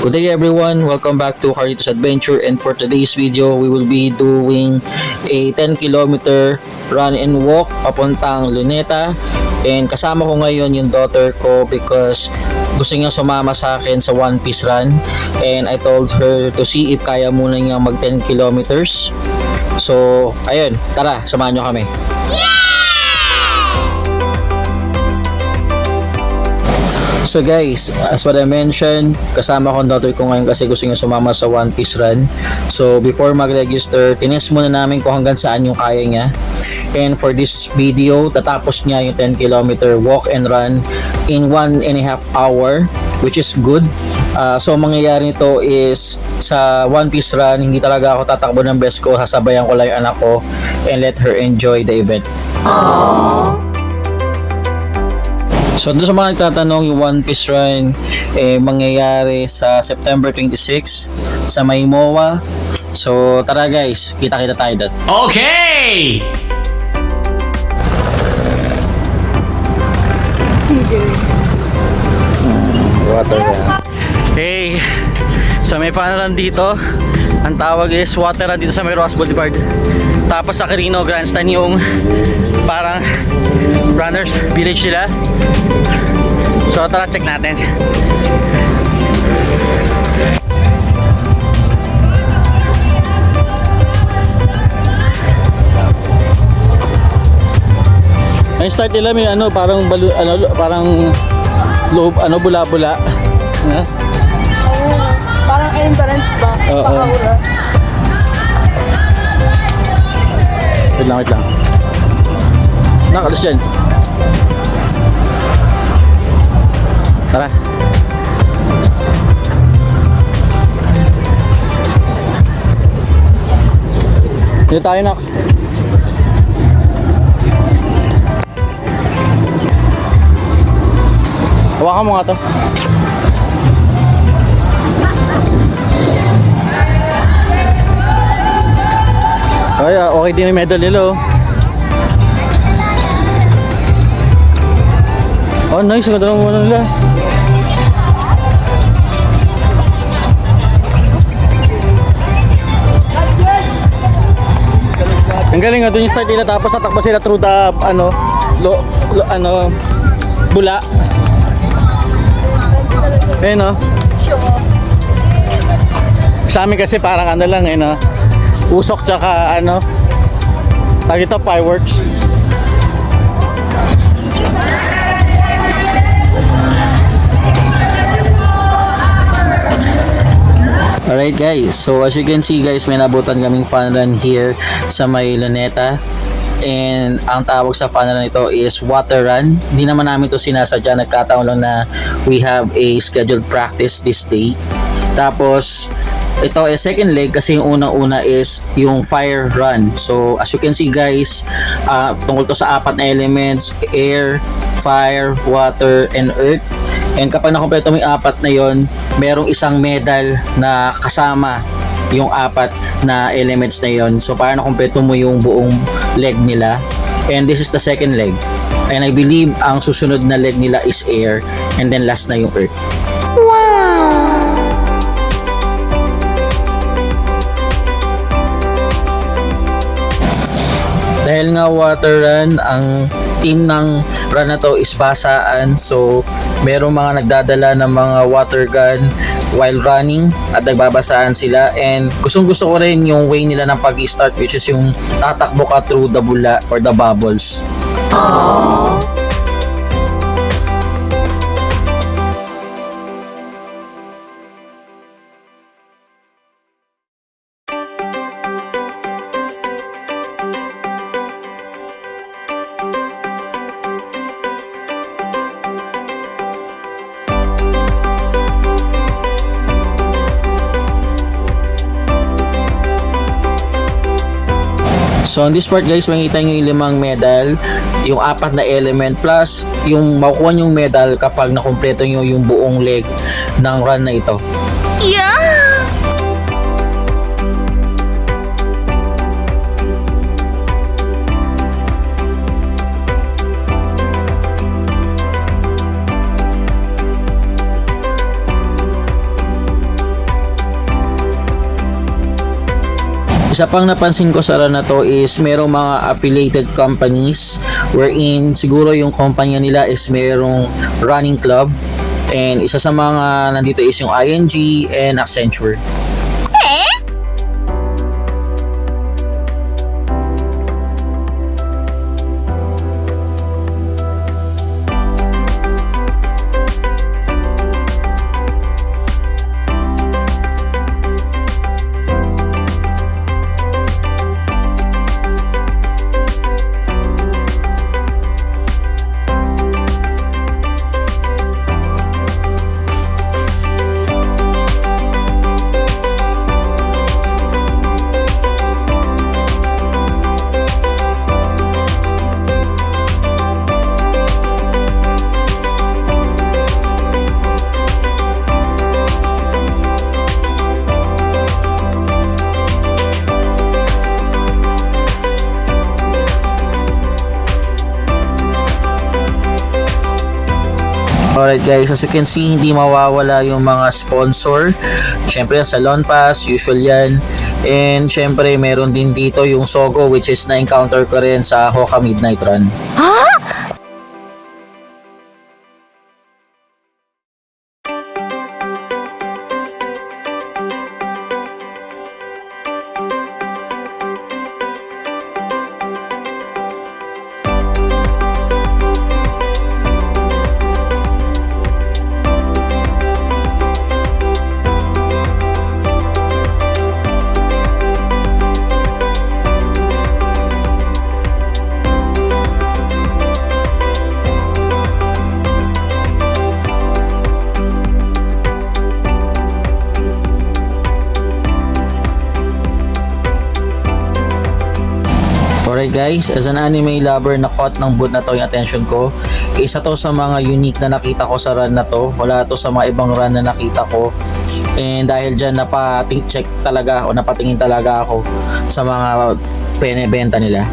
Good day everyone, welcome back to Carlitos Adventure, and for today's video we will be doing a 10 kilometer run and walk papuntang Luneta, and kasama ko ngayon yung daughter ko because gusto niya sumama sa akin sa One Piece Run, and I told her to see if kaya muna niya mag 10 kilometers. So ayun, tara samahan nyo kami. So guys, as what I mentioned, kasama ko ang daughter ko ngayon kasi gusto niya sumama sa One Piece Run. So before mag-register, tinest muna namin kung hanggang saan yung kaya niya. And for this video, tatapos niya yung 10 kilometer walk and run in 1.5 hour, which is good. So mangyayari nito is sa One Piece Run, hindi talaga ako tatakbo ng best ko, sasabayan ko lang yung anak ko and let her enjoy the event. Aww. So doon sa mga nagtatanong, yung One Piece Run mangyayari sa September 26 sa Maymoa. So tara guys, kita-kita tayo doon. Okay! Water na. Hey, so may panaran dito. Ang tawag is water run dito sa may Ross Boulevard. Tapos sa Quirino Grandstand yung parang runners village nila. So tara check natin. Ang start nila may parang parang loob bula-bula. Parang entrance ba? Pakaura. Wait lang. Nakalis dyan. Tara. Dito tayo, nak. Hawakan mo nga to. Ay, okay din yung medal nila, oh. Oh, nice. Ganda ng muna nila. Ang galing nga, doon yung start nila, tapos tatakbo sila through the, bula. Ayun, no? Sa amin kasi parang lang, no? Usok tsaka, tag ito, fireworks. Alright guys, so as you can see guys, may nabutan kaming fun run here sa may Luneta. And ang tawag sa fun run ito is water run. Hindi naman namin to sinasadya, nagkataon lang na we have a scheduled practice this day. Tapos ito ay second leg kasi yung unang-una is yung fire run. So as you can see guys, tungkol to sa apat na elements: air, fire, water, and earth. And kapag nakompleto mo yung apat na yon, merong isang medal na kasama yung apat na elements na yon. So para nakompleto mo yung buong leg nila. And this is the second leg. And I believe ang susunod na leg nila is air, and then last na yung earth. Dahil nga water run, ang team ng run na to is basaan. So merong mga nagdadala ng mga water gun while running at nagbabasaan sila. And gustong gusto ko rin yung way nila ng pag-start, which is yung tatakbo ka through the bula or the bubbles. Aww. So on this part guys, makikita nyo yung 5 medal, yung 4 na element, plus yung makukuha yung medal kapag nakumpleto nyo yung buong leg ng run na ito. Yeah! Isa pang napansin ko sa run na to is merong mga affiliated companies wherein siguro yung kumpanya nila is merong running club, and isa sa mga nandito is yung ING and Accenture. Alright guys, as you can see, hindi mawawala yung mga sponsor. Syempre, Salon Pass, usual yan. And syempre, meron din dito yung Sogo, which is na-encounter ko rin sa Hoka Midnight Run. Alright guys, as an anime lover, na-caught ng boot na to yung attention ko. Isa to sa mga unique na nakita ko sa run na to. Wala to sa mga ibang run na nakita ko. And dahil dyan, napating-check talaga o napatingin talaga ako sa mga penebenta nila.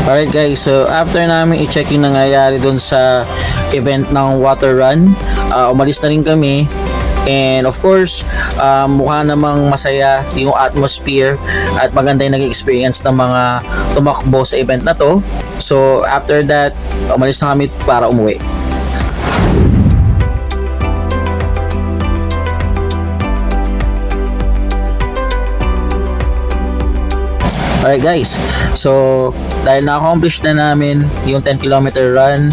Alright guys, so after namin i-check yung nangyayari dun sa event ng water run, umalis na rin kami. And of course, mukha namang masaya yung atmosphere at maganda yung naging experience ng mga tumakbo sa event na to. So after that, umalis na kami para umuwi. Alright guys, so dahil na-accomplish na namin yung 10 km run,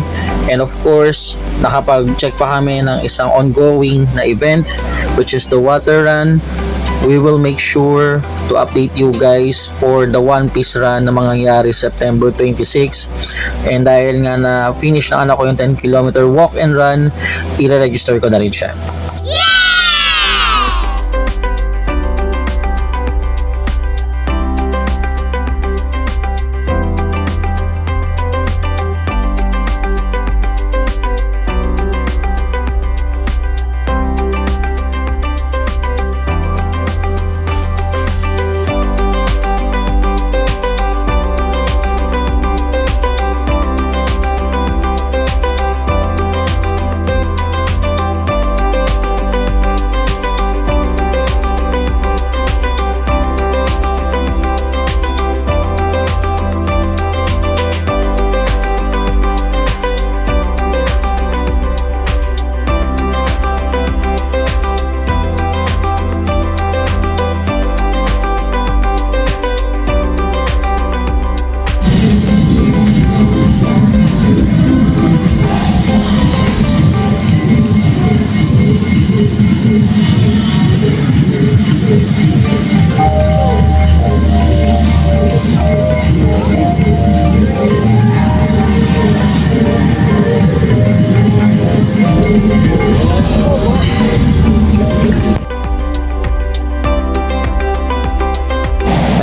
and of course nakapag-check pa kami ng isang ongoing na event which is the water run, we will make sure to update you guys for the One Piece run na mangyayari September 26. And dahil nga na finish na anak ko yung 10 km walk and run, i-register ko na rin siya.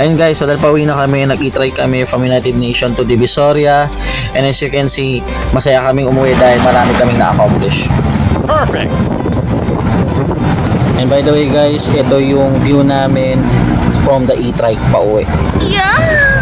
Ayun guys, so dahil pauwi na kami, nag-e-try kami from United Nation to Divisoria. And as you can see, masaya kaming umuwi dahil marami kaming na-accomplish. Perfect! And by the way guys, ito yung view namin from the e-trike pauwi. Yeah!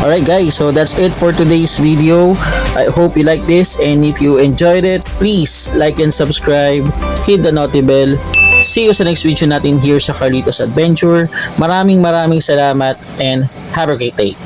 Alright guys, so that's it for today's video. I hope you like this, and if you enjoyed it, please like and subscribe, hit the noti bell. See you sa next video natin here sa Carlitos Adventure. Maraming salamat and have a great day.